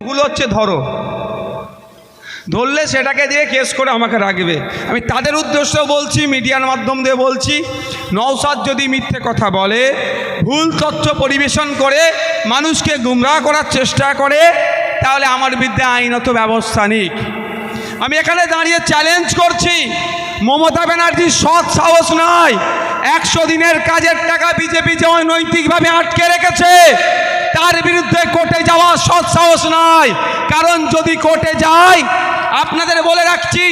ভুল হচ্ছে ধরো, ধরলে সেটাকে দিয়ে কেস করে আমাকে রাখবে। আমি তাদের উদ্দেশ্যেও বলছি, মিডিয়ার মাধ্যম দিয়ে বলছি, নওশাদ যদি মিথ্যে কথা বলে, ভুল তথ্য পরিবেশন করে মানুষকে গুমরাহ করার চেষ্টা করে, তাহলে আমার বিরুদ্ধে আইনত ব্যবস্থা নিক। আমি এখানে দাঁড়িয়ে চ্যালেঞ্জ করছি, মমতা ব্যানার্জির সৎ সাহস নয়, 100 দিনের কাজের টাকা বিজেপি যে অনৈতিকভাবে আটকে রেখেছে তার বিরুদ্ধে কোর্টে যাওয়া সৎ সাহস নয়। কারণ যদি কোর্টে যায়, আপনাদের বলে রাখছি,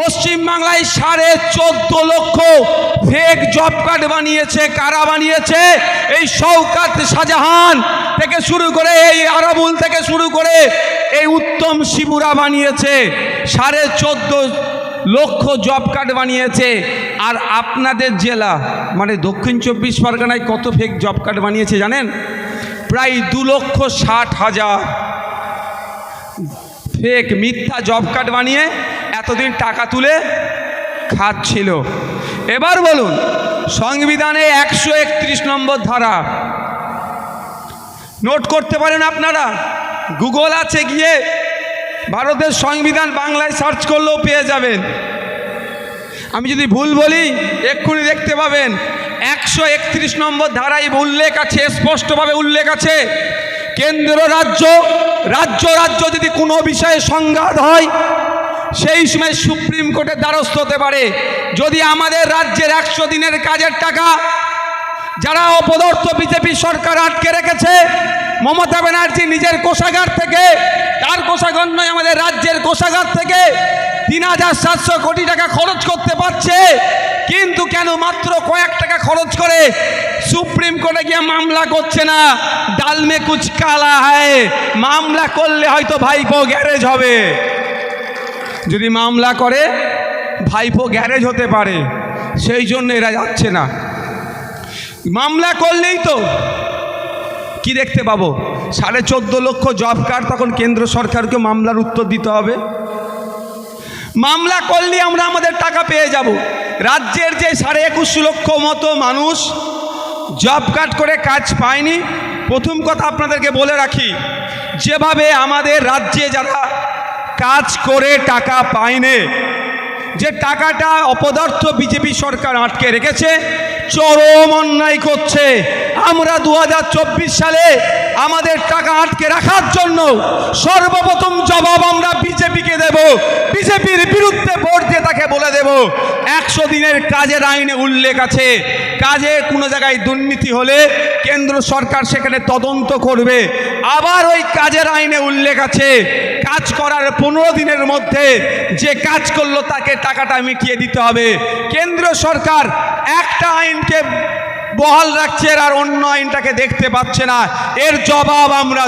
পশ্চিমবাংলায় 14.5 লক্ষ ফেক জব কার্ড বানিয়েছে। কারা বানিয়েছে? এই শওকত শাহজাহান থেকে শুরু করে, এই আরাবুল থেকে শুরু করে এই উত্তম শিবুরা বানিয়েছে। 14.5 লক্ষ জব কার্ড বানিয়েছে। আর আপনাদের জেলা মানে দক্ষিণ 24 পরগনায় কত ফেক জব কার্ড বানিয়েছে জানেন? প্রায় 2,60,000 ফেক মিথ্যা জব কার্ড বানিয়ে এতদিন টাকা তুলে খাচ্ছিল। এবার বলুন, সংবিধানে 131 নম্বর ধারা নোট করতে পারেন আপনারা, গুগল আছে, গিয়ে ভারতের সংবিধান বাংলায় সার্চ করলেও পেয়ে যাবেন। আমি যদি ভুল বলি এক্ষুনি দেখতে পাবেন। 131 নম্বর ধারায় উল্লেখ আছে, স্পষ্টভাবে উল্লেখ আছে, কেন্দ্র রাজ্য, রাজ্য রাজ্য যদি কোনো বিষয়ে সংঘাত হয় সেই সময় সুপ্রিম কোর্টের দ্বারস্থ হতে পারে। যদি আমাদের রাজ্যের 100 দিনের কাজের টাকা যারা অপদার্থ বিজেপি সরকার আটকে রেখেছে, মমতা ব্যানার্জি নিজের কোষাগার থেকে, তার কোষাগার নয়, আমাদের রাজ্যের কোষাগার থেকে 3,700 কোটি টাকা খরচ করতে পারছে, কিন্তু কেন মাত্র কয়েক টাকা খরচ করে সুপ্রিম কোর্টে গিয়ে মামলা করছে না? ডাল মে কুছ কালা হ্যায়। মামলা করলে হয়তো ভাইপো গ্যারেজ হবে, যদি মামলা করে ভাইপো গ্যারেজ হতে পারে, সেই জন্য এরা যাচ্ছে না। মামলা করলেই তো কি দেখতে পাবো? 14.5 লক্ষ জব কার্ড, তখন কেন্দ্র সরকারকে মামলার উত্তর দিতে হবে। মামলা করলে আমরা আমাদের টাকা পেয়ে যাব। রাজ্যের যে 21.5 লক্ষ মতো মানুষ জব কার্ড করে কাজ পায়নি, প্রথম কথা আপনাদেরকে বলে রাখি, যেভাবে আমাদের রাজ্যে যারা কাজ করে টাকা পায়নি, যে টাকাটা অপদার্থ বিজেপি সরকার আটকে রেখেছে, চরম অন্যায় করছে। আমরা 2024 সালে আমাদের টাকা আটকে রাখার জন্য সর্বপ্রথম জবাব আমরা বিজেপিকে দেব, বিজেপির বিরুদ্ধে ভোট দিয়ে তাকে বলে দেব 100 দিনের কাজের আইনে উল্লেখ আছে, কাজে কোনো জায়গায় দুর্নীতি হলে কেন্দ্র সরকার সেখানে তদন্ত করবে। আবার ওই কাজের আইনে উল্লেখ আছে, কাজ করার 15 দিনের মধ্যে যে কাজ করলো তাকে টাকাটা মিটিয়ে দিতে হবে। কেন্দ্র সরকার একটা আইনকে বহাল রাখছে আর অন্য আইনটাকে দেখতে পাচ্ছে না, এর জবাব আমরা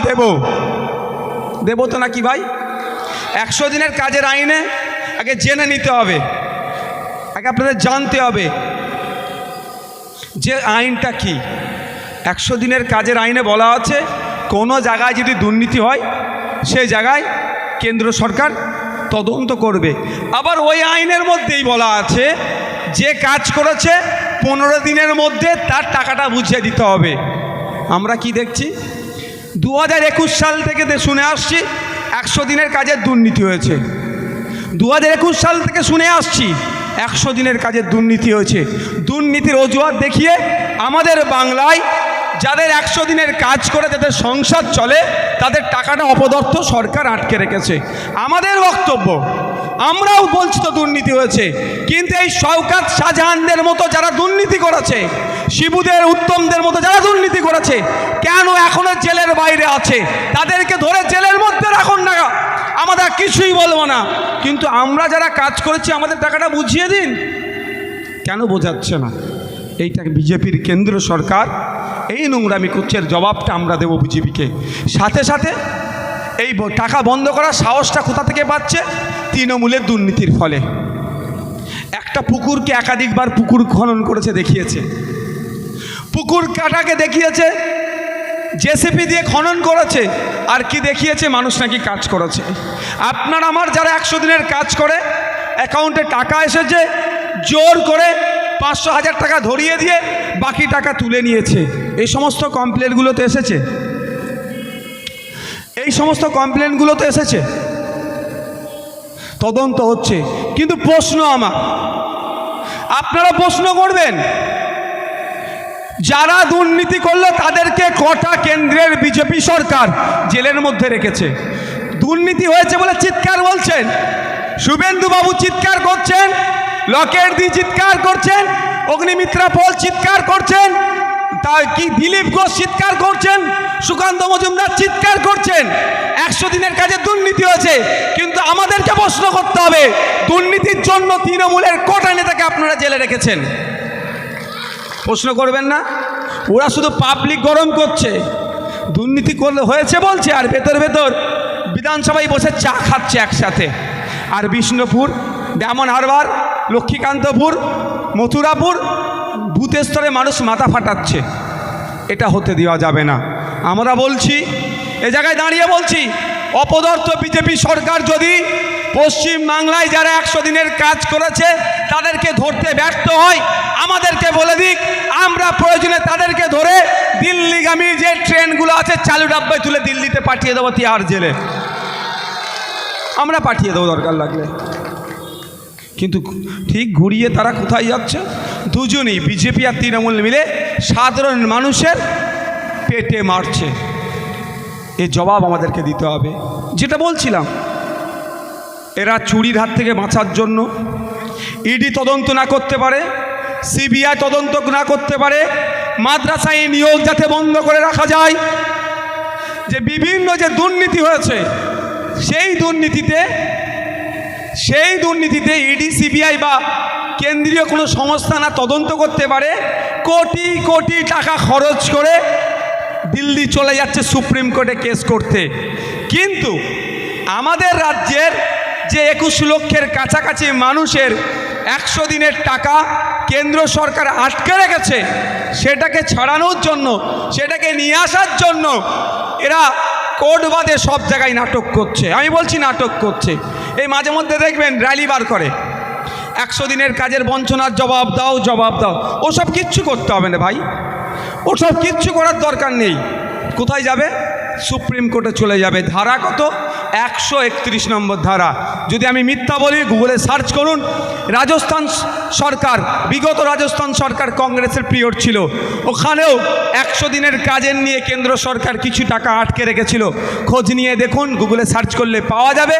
দেব তো নাকি ভাই? 100 দিনের কাজের আইনে আগে জেনে নিতে হবে, আগে আপনাদের জানতে হবে যে আইনটা কি। 100 দিনের কাজের আইনে বলা আছে, কোনো জায়গায় যদি দুর্নীতি হয় সেই জায়গায় কেন্দ্র সরকার তদন্ত করবে। আবার ওই আইনের মধ্যেই বলা আছে, যে কাজ করেছে 15 দিনের মধ্যে তার টাকাটা বুঝিয়ে দিতে হবে। আমরা কি দেখছি? 2021 সাল থেকে শুনে আসছি 100 দিনের কাজের দুর্নীতি হয়েছে। 2021 সাল থেকে শুনে আসছি 100 দিনের কাজের দুর্নীতি হয়েছে। দুর্নীতির অজুহাত দেখিয়ে আমাদের বাংলায় যাদের 100 দিনের কাজ করে যাদের সংসার চলে, তাদের টাকাটা অপদার্থ সরকার আটকে রেখেছে। আমাদের বক্তব্য, আমরাও বলছি তো দুর্নীতি হয়েছে, কিন্তু এই শওকত শাহজাহানদের মতো যারা দুর্নীতি করেছে, শিবুদের, উত্তমদের মতো যারা দুর্নীতি করেছে, কেন এখনো জেলের বাইরে আছে? তাদেরকে ধরে জেলের মধ্যে রাখুন না, আমরা কিছুই বলবো না, কিন্তু আমরা যারা কাজ করেছি আমাদের টাকাটা বুঝিয়ে দিন। কেন বোঝাচ্ছে না? এইটা বিজেপির কেন্দ্র সরকার এই নোংরামি করছে, জবাবটা আমরা দেব বিজেপিকে। সাথে সাথে এই টাকা বন্ধ করার সাহসটা কোথা থেকে পাচ্ছে? তৃণমূলের দুর্নীতির ফলে। একটা পুকুরকে একাধিকবার পুকুর খনন করেছে, দেখিয়েছে, পুকুর কাটাকে দেখিয়েছে, জেসিপি দিয়ে খনন করেছে, আর কি দেখিয়েছে? মানুষ নাকি কাজ করেছে। আপনার আমার যারা 100 দিনের কাজ করে অ্যাকাউন্টে টাকা এসেছে, জোর করে 500,000 টাকা ধরিয়ে দিয়ে বাকি টাকা তুলে নিয়েছে, এই সমস্ত কমপ্লেনগুলোতে এসেছে। এই সমস্ত কমপ্লেনগুলো তো এসেছে, তদন্ত হচ্ছে। কিন্তু প্রশ্ন আমার, আপনারা প্রশ্ন করবেন, যারা দুর্নীতি করলো তাদেরকে কটা কেন্দ্রের বিজেপি সরকার জেলের মধ্যে রেখেছে? দুর্নীতি হয়েছে বলে চিৎকার বলছেন, শুভেন্দু বাবু চিৎকার করছেন, লকেট দি চিৎকার করছেন, অগ্নিমিত্রা পল চিৎকার করছেন, তা কি দিলীপ ঘোষ চিৎকার করছেন, সুকান্ত মজুমদার চিৎকার করছেন 100 দিনের কাজে দুর্নীতি হয়েছে। কিন্তু আমাদেরকে প্রশ্ন করতে হবে, দুর্নীতির জন্য তৃণমূলের কটা নেতাকে আপনারা জেলে রেখেছেন? প্রশ্ন করবেন না? ওরা শুধু পাবলিক গরম করছে, দুর্নীতি করলে হয়েছে বলছে, আর ভেতর ভেতর বিধানসভায় বসে চা খাচ্ছে একসাথে। আর বিষ্ণুপুর, ডায়মন্ড হারবার, লক্ষ্মীকান্তপুর, মথুরাপুর বুথ স্তরে মানুষ মাথা ফাটাচ্ছে। এটা হতে দেওয়া যাবে না। আমরা বলছি, এ জায়গায় দাঁড়িয়ে বলছি, অপদার্থ বিজেপি সরকার যদি পশ্চিম বাংলায় যারা 100 দিনের কাজ করেছে তাদেরকে ধরতে ব্যর্থ হয়, আমাদেরকে বলে দিক, আমরা প্রয়োজনে তাদেরকে ধরে দিল্লিগামী যে ট্রেনগুলো আছে চালু ডাব্বায় তুলে দিল্লিতে পাঠিয়ে দেবো, তিহার জেলে আমরা পাঠিয়ে দেবো দরকার লাগলে। কিন্তু ঠিক ঘুরিয়ে তারা কোথায় যাচ্ছে? দুজনেই, বিজেপি আর তৃণমূল মিলে সাধারণ মানুষের পেটে মারছে। এর জবাব আমাদেরকে দিতে হবে। যেটা বলছিলাম, এরা চুরির হাত থেকে বাঁচার জন্য ইডি তদন্ত না করতে পারে, সিবিআই তদন্ত না করতে পারে, মাদ্রাসায় নিয়োগ যাতে বন্ধ করে রাখা যায়, যে বিভিন্ন যে দুর্নীতি হয়েছে সেই দুর্নীতিতে ইডি সিবিআই বা কেন্দ্রীয় কোনো সংস্থা না তদন্ত করতে পারে, কোটি কোটি টাকা খরচ করে দিল্লি চলে যাচ্ছে সুপ্রিম কোর্টে কেস করতে। কিন্তু আমাদের রাজ্যের যে 21 লক্ষের কাছাকাছি মানুষের 100 দিনের টাকা কেন্দ্র সরকার আটকে রেখেছে, সেটাকে ছাড়ানোর জন্য, সেটাকে নিয়ে আসার জন্য এরা কোর্ট বাদে সব জায়গায় নাটক করছে। আমি বলছি নাটক করছে। এই মাঝে মধ্যে দেখবেন র্যালি বার করে, 100 দিনের কাজের বঞ্চনার জবাব দাও, জবাব দাও। ওসব কিচ্ছু করতে হবে না ভাই, ওসব কিচ্ছু করার দরকার নেই। কোথায় যাবে? সুপ্রিম কোর্টে চলে যাবে। ধারা কত? 131 নম্বর ধারা। যদি আমি মিথ্যা বলি গুগলে সার্চ করুন। রাজস্থান সরকার, বিগত রাজস্থান সরকার কংগ্রেসের পিরিয়ড ছিল, ওখানেও 100 দিনের কাজের নিয়ে কেন্দ্র সরকার কিছু টাকা আটকে রেখেছিল। খোঁজ নিয়ে দেখুন, গুগলে সার্চ করলে পাওয়া যাবে।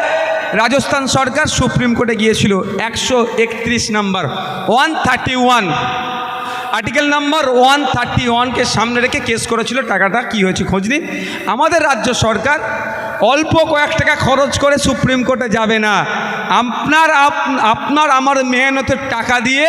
রাজস্থান সরকার সুপ্রিম কোর্টে গিয়েছিল 131 নম্বর 131 আর্টিকেল নাম্বার 131কে সামনে রেখে কেস করেছিল। টাকাটা কি হয়েছে খোঁজ নিন। আমাদের রাজ্য সরকার অল্প কয়েক টাকা খরচ করে সুপ্রিম কোর্টে যাবে না, আপনার আমার মেহনতের টাকা দিয়ে